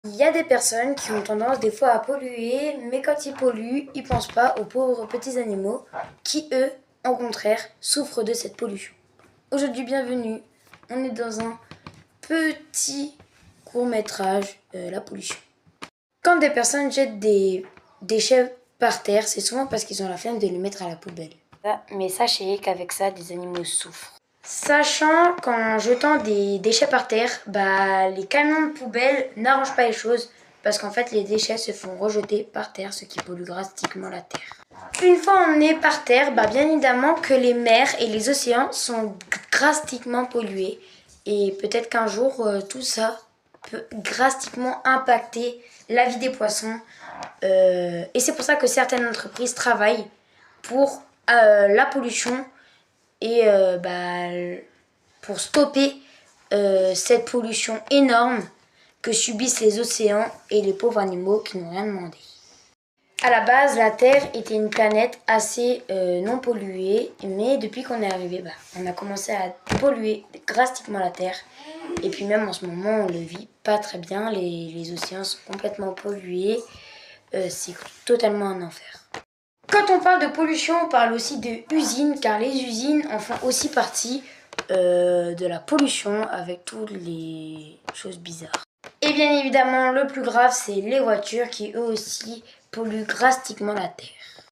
Il y a des personnes qui ont tendance des fois à polluer, mais quand ils polluent, ils pensent pas aux pauvres petits animaux qui, eux, au contraire, souffrent de cette pollution. Aujourd'hui, bienvenue, on est dans un petit court-métrage, la pollution. Quand des personnes jettent des déchets par terre, c'est souvent parce qu'ils ont la flemme de les mettre à la poubelle. Mais sachez qu'avec ça, des animaux souffrent. Sachant qu'en jetant des déchets par terre, les camions de poubelle n'arrangent pas les choses parce qu'en fait les déchets se font rejeter par terre, ce qui pollue drastiquement la terre. Une fois on est par terre, bien évidemment que les mers et les océans sont drastiquement pollués et peut-être qu'un jour tout ça peut drastiquement impacter la vie des poissons et c'est pour ça que certaines entreprises travaillent pour la pollution et pour stopper cette pollution énorme que subissent les océans et les pauvres animaux qui n'ont rien demandé. À la base, la Terre était une planète assez non polluée, mais depuis qu'on est arrivé, on a commencé à polluer drastiquement la Terre. Et puis même en ce moment, on le vit pas très bien, les océans sont complètement pollués, c'est totalement un enfer. Quand on parle de pollution, on parle aussi de usines, car les usines en font aussi partie de la pollution avec toutes les choses bizarres. Et bien évidemment, le plus grave, c'est les voitures qui eux aussi polluent drastiquement la terre.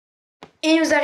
Et nous arrivons